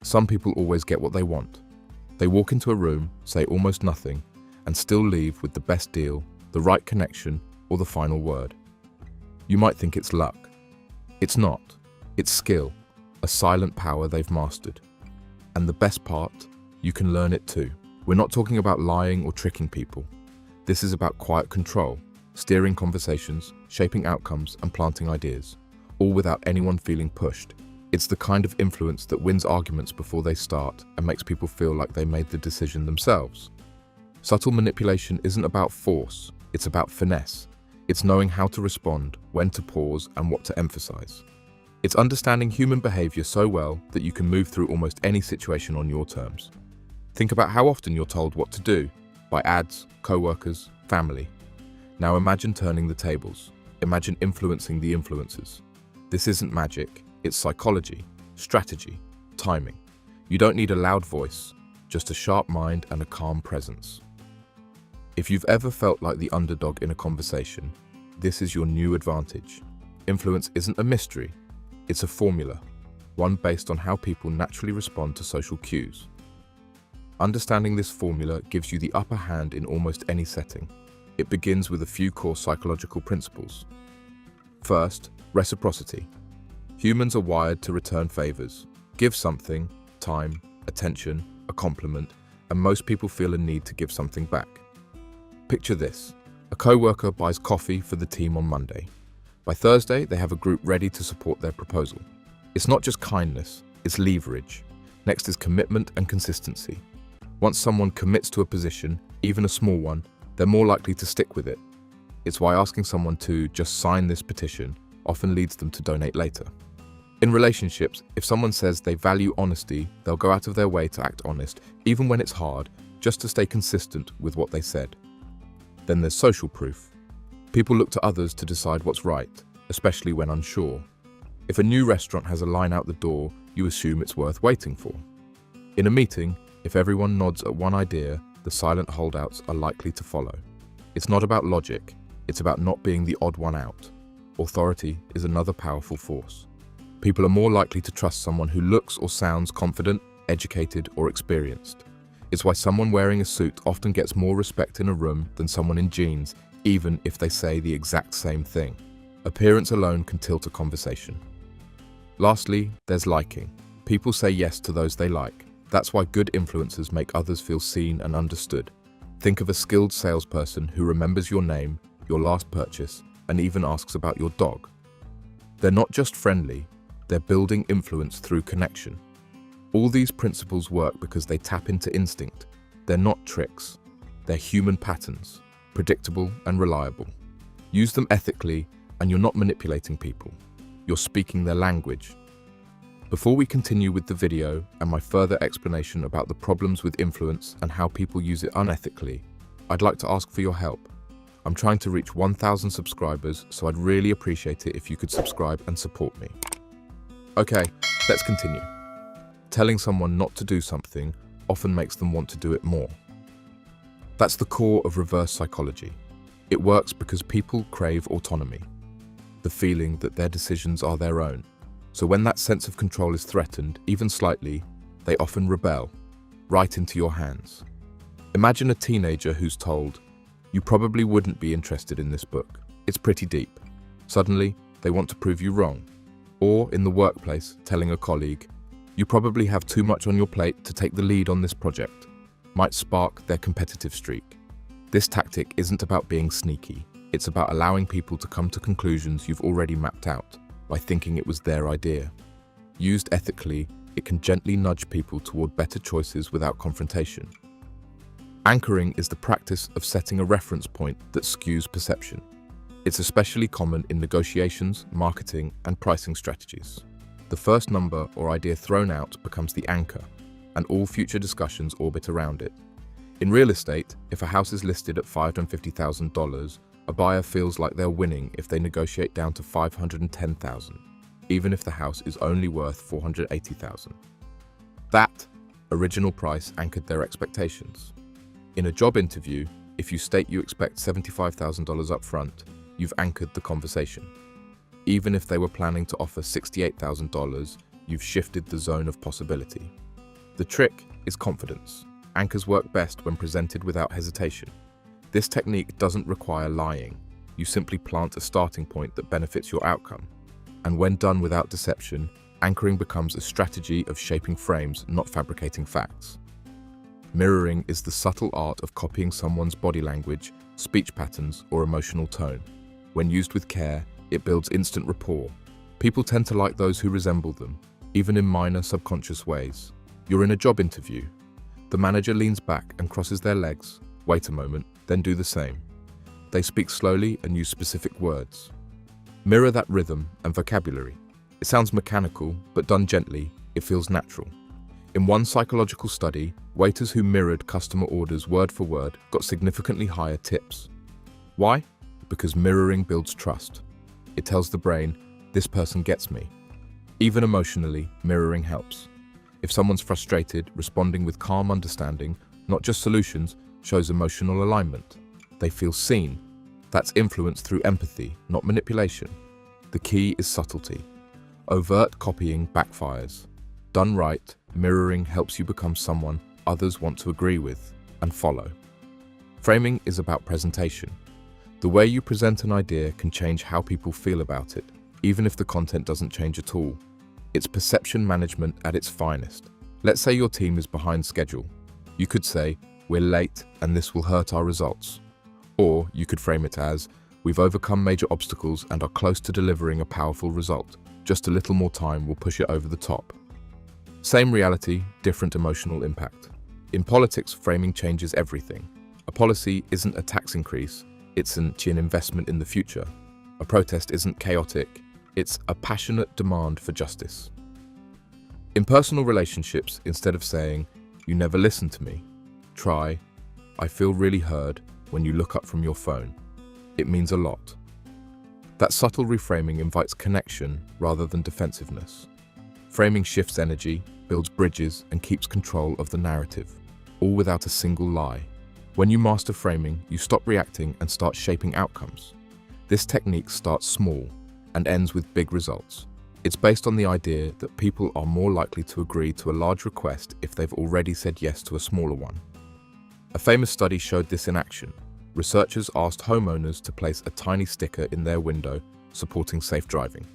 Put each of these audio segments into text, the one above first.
Some people always get what they want. They walk into a room, say almost nothing, and still leave with the best deal, the right connection, or the final word. You might think it's luck. It's not. It's skill, a silent power they've mastered. And the best part, you can learn it too. We're not talking about lying or tricking people. This is about quiet control, steering conversations, shaping outcomes, and planting ideas, all without anyone feeling pushed. It's the kind of influence that wins arguments before they start and makes people feel like they made the decision themselves. Subtle manipulation isn't about force, it's about finesse. It's knowing how to respond, when to pause, and what to emphasize. It's understanding human behavior so well that you can move through almost any situation on your terms. Think about how often you're told what to do by ads, co-workers, family. Now imagine turning the tables. Imagine influencing the influencers. This isn't magic, it's psychology, strategy, timing. You don't need a loud voice, just a sharp mind and a calm presence. If you've ever felt like the underdog in a conversation, this is your new advantage. Influence isn't a mystery, it's a formula, one based on how people naturally respond to social cues. Understanding this formula gives you the upper hand in almost any setting. It begins with a few core psychological principles. First, reciprocity. Humans are wired to return favors. Give something, time, attention, a compliment, and most people feel a need to give something back. Picture this. A co-worker buys coffee for the team on Monday. By Thursday, they have a group ready to support their proposal. It's not just kindness, it's leverage. Next is commitment and consistency. Once someone commits to a position, even a small one, they're more likely to stick with it. It's why asking someone to just sign this petition often leads them to donate later. In relationships, if someone says they value honesty, they'll go out of their way to act honest, even when it's hard, just to stay consistent with what they said. Then there's social proof. People look to others to decide what's right, especially when unsure. If a new restaurant has a line out the door, you assume it's worth waiting for. In a meeting, if everyone nods at one idea, the silent holdouts are likely to follow. It's not about logic, it's about not being the odd one out. Authority is another powerful force. People are more likely to trust someone who looks or sounds confident, educated, or experienced. It's why someone wearing a suit often gets more respect in a room than someone in jeans, even if they say the exact same thing. Appearance alone can tilt a conversation. Lastly, there's liking. People say yes to those they like. That's why good influencers make others feel seen and understood. Think of a skilled salesperson who remembers your name, your last purchase, and even asks about your dog. They're not just friendly, they're building influence through connection. All these principles work because they tap into instinct. They're not tricks. They're human patterns, predictable and reliable. Use them ethically, and you're not manipulating people. You're speaking their language. Before we continue with the video and my further explanation about the problems with influence and how people use it unethically, I'd like to ask for your help. I'm trying to reach 1,000 subscribers, so I'd really appreciate it if you could subscribe and support me. Okay, let's continue. Telling someone not to do something often makes them want to do it more. That's the core of reverse psychology. It works because people crave autonomy, the feeling that their decisions are their own. So when that sense of control is threatened, even slightly, they often rebel, right into your hands. Imagine a teenager who's told, "You probably wouldn't be interested in this book. It's pretty deep." Suddenly, they want to prove you wrong. Or in the workplace, telling a colleague, "You probably have too much on your plate to take the lead on this project," might spark their competitive streak. This tactic isn't about being sneaky. It's about allowing people to come to conclusions you've already mapped out by thinking it was their idea. Used ethically, it can gently nudge people toward better choices without confrontation. Anchoring is the practice of setting a reference point that skews perception. It's especially common in negotiations, marketing, and pricing strategies. The first number or idea thrown out becomes the anchor, and all future discussions orbit around it. In real estate, if a house is listed at $550,000, a buyer feels like they're winning if they negotiate down to $510,000, even if the house is only worth $480,000. That original price anchored their expectations. In a job interview, if you state you expect $75,000 up front, you've anchored the conversation. Even if they were planning to offer $68,000, you've shifted the zone of possibility. The trick is confidence. Anchors work best when presented without hesitation. This technique doesn't require lying. You simply plant a starting point that benefits your outcome. And when done without deception, anchoring becomes a strategy of shaping frames, not fabricating facts. Mirroring is the subtle art of copying someone's body language, speech patterns, or emotional tone. When used with care, it builds instant rapport. People tend to like those who resemble them, even in minor subconscious ways. You're in a job interview. The manager leans back and crosses their legs. Wait a moment, then do the same. They speak slowly and use specific words. Mirror that rhythm and vocabulary. It sounds mechanical, but done gently, it feels natural. In one psychological study, waiters who mirrored customer orders word for word got significantly higher tips. Why? Because mirroring builds trust. It tells the brain, this person gets me. Even emotionally, mirroring helps. If someone's frustrated, responding with calm understanding, not just solutions, shows emotional alignment. They feel seen. That's influence through empathy, not manipulation. The key is subtlety. Overt copying backfires. Done right, mirroring helps you become someone others want to agree with and follow. Framing is about presentation. The way you present an idea can change how people feel about it, even if the content doesn't change at all. It's perception management at its finest. Let's say your team is behind schedule. You could say, we're late and this will hurt our results. Or you could frame it as, we've overcome major obstacles and are close to delivering a powerful result. Just a little more time will push it over the top. Same reality, different emotional impact. In politics, framing changes everything. A policy isn't a tax increase, it's an investment in the future. A protest isn't chaotic, it's a passionate demand for justice. In personal relationships, instead of saying, you never listen to me, try, I feel really heard when you look up from your phone. It means a lot. That subtle reframing invites connection rather than defensiveness. Framing shifts energy, builds bridges, and keeps control of the narrative, all without a single lie. When you master framing, you stop reacting and start shaping outcomes. This technique starts small and ends with big results. It's based on the idea that people are more likely to agree to a large request if they've already said yes to a smaller one. A famous study showed this in action. Researchers asked homeowners to place a tiny sticker in their window supporting safe driving.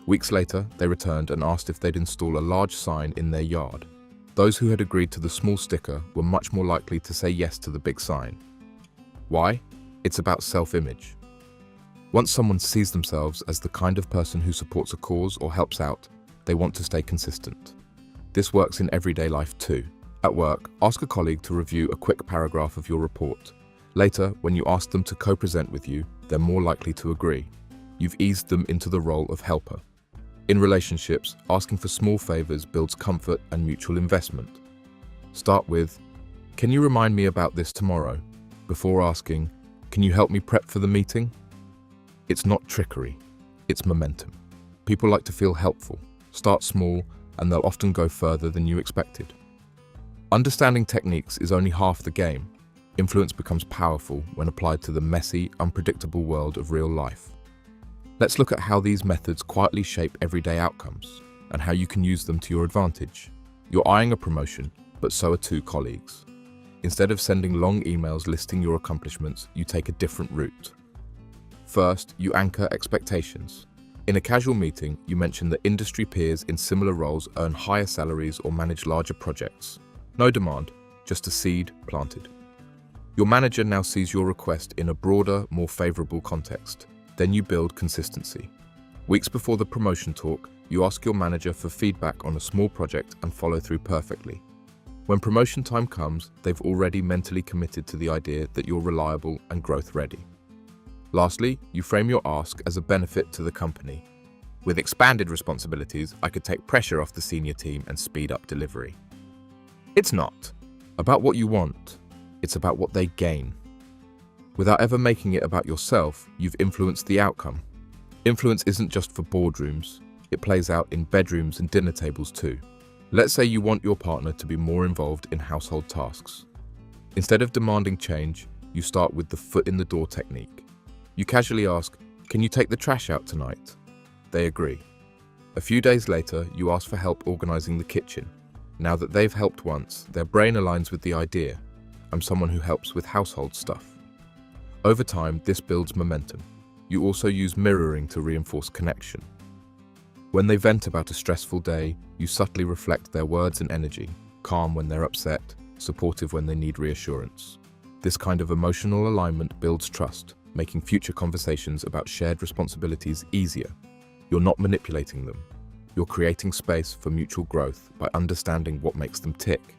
Weeks later, they returned and asked if they'd install a large sign in their yard. Those who had agreed to the small sticker were much more likely to say yes to the big sign. Why? It's about self-image. Once someone sees themselves as the kind of person who supports a cause or helps out, they want to stay consistent. This works in everyday life too. At work, ask a colleague to review a quick paragraph of your report. Later, when you ask them to co-present with you, they're more likely to agree. You've eased them into the role of helper. In relationships, asking for small favors builds comfort and mutual investment. Start with, can you remind me about this tomorrow? Before asking, can you help me prep for the meeting? It's not trickery, it's momentum. People like to feel helpful. Start small, and they'll often go further than you expected. Understanding techniques is only half the game. Influence becomes powerful when applied to the messy, unpredictable world of real life. Let's look at how these methods quietly shape everyday outcomes and how you can use them to your advantage. You're eyeing a promotion, but so are two colleagues. Instead of sending long emails listing your accomplishments, you take a different route. First, you anchor expectations. In a casual meeting, you mention that industry peers in similar roles earn higher salaries or manage larger projects. No demand, just a seed planted. Your manager now sees your request in a broader, more favorable context. Then you build consistency. Weeks before the promotion talk, you ask your manager for feedback on a small project and follow through perfectly. When promotion time comes, they've already mentally committed to the idea that you're reliable and growth ready. Lastly, you frame your ask as a benefit to the company. With expanded responsibilities, I could take pressure off the senior team and speed up delivery. It's not about what you want, it's about what they gain. Without ever making it about yourself, you've influenced the outcome. Influence isn't just for boardrooms, it plays out in bedrooms and dinner tables too. Let's say you want your partner to be more involved in household tasks. Instead of demanding change, you start with the foot in the door technique. You casually ask, can you take the trash out tonight? They agree. A few days later, you ask for help organizing the kitchen. Now that they've helped once, their brain aligns with the idea. I'm someone who helps with household stuff. Over time, this builds momentum. You also use mirroring to reinforce connection. When they vent about a stressful day, you subtly reflect their words and energy, calm when they're upset, supportive when they need reassurance. This kind of emotional alignment builds trust, making future conversations about shared responsibilities easier. You're not manipulating them. You're creating space for mutual growth by understanding what makes them tick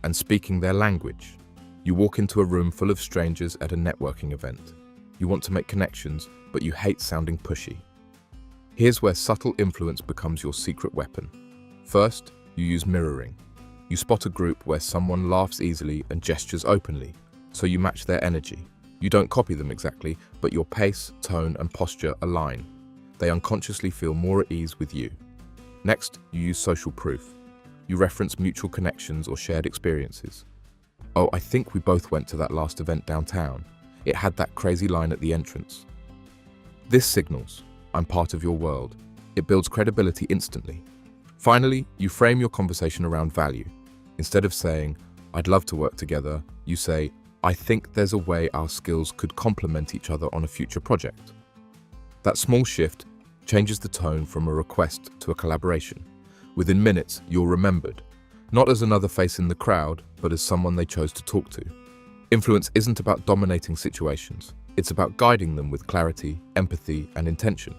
and speaking their language. You walk into a room full of strangers at a networking event. You want to make connections, but you hate sounding pushy. Here's where subtle influence becomes your secret weapon. First, you use mirroring. You spot a group where someone laughs easily and gestures openly, so you match their energy. You don't copy them exactly, but your pace, tone, and posture align. They unconsciously feel more at ease with you. Next, you use social proof. You reference mutual connections or shared experiences. Oh, I think we both went to that last event downtown. It had that crazy line at the entrance. This signals, I'm part of your world. It builds credibility instantly. Finally, you frame your conversation around value. Instead of saying, I'd love to work together, you say, I think there's a way our skills could complement each other on a future project. That small shift changes the tone from a request to a collaboration. Within minutes, you're remembered, not as another face in the crowd, but as someone they chose to talk to. Influence isn't about dominating situations. It's about guiding them with clarity, empathy, and intention.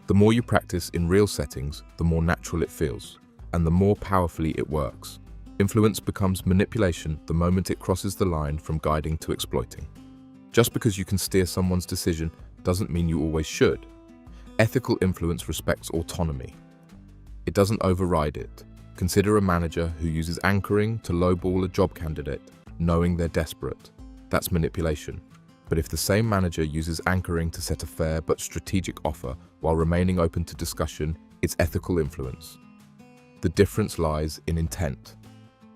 The more you practice in real settings, the more natural it feels, and the more powerfully it works. Influence becomes manipulation the moment it crosses the line from guiding to exploiting. Just because you can steer someone's decision doesn't mean you always should. Ethical influence respects autonomy. It doesn't override it. Consider a manager who uses anchoring to lowball a job candidate, knowing they're desperate. That's manipulation. But if the same manager uses anchoring to set a fair but strategic offer while remaining open to discussion, it's ethical influence. The difference lies in intent.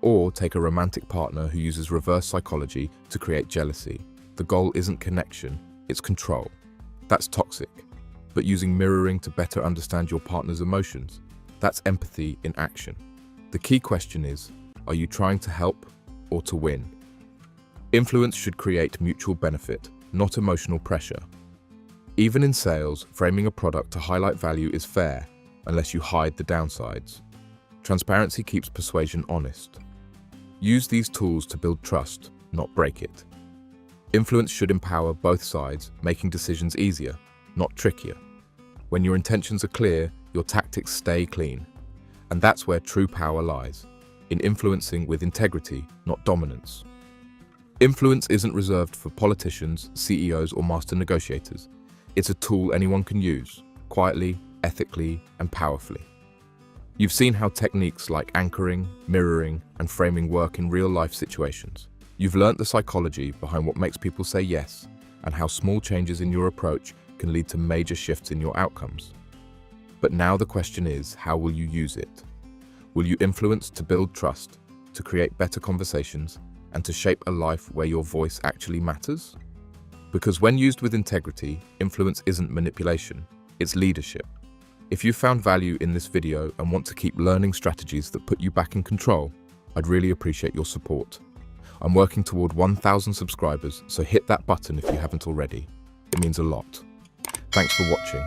Or take a romantic partner who uses reverse psychology to create jealousy. The goal isn't connection, it's control. That's toxic. But using mirroring to better understand your partner's emotions, that's empathy in action. The key question is, are you trying to help or to win? Influence should create mutual benefit, not emotional pressure. Even in sales, framing a product to highlight value is fair, unless you hide the downsides. Transparency keeps persuasion honest. Use these tools to build trust, not break it. Influence should empower both sides, making decisions easier, not trickier. When your intentions are clear, your tactics stay clean. And that's where true power lies, in influencing with integrity, not dominance. Influence isn't reserved for politicians, CEOs, or master negotiators. It's a tool anyone can use, quietly, ethically, and powerfully. You've seen how techniques like anchoring, mirroring, and framing work in real-life situations. You've learnt the psychology behind what makes people say yes, and how small changes in your approach can lead to major shifts in your outcomes. But now the question is, how will you use it? Will you influence to build trust, to create better conversations, and to shape a life where your voice actually matters? Because when used with integrity, influence isn't manipulation, it's leadership. If you found value in this video and want to keep learning strategies that put you back in control, I'd really appreciate your support. I'm working toward 1,000 subscribers, so hit that button if you haven't already. It means a lot. Thanks for watching.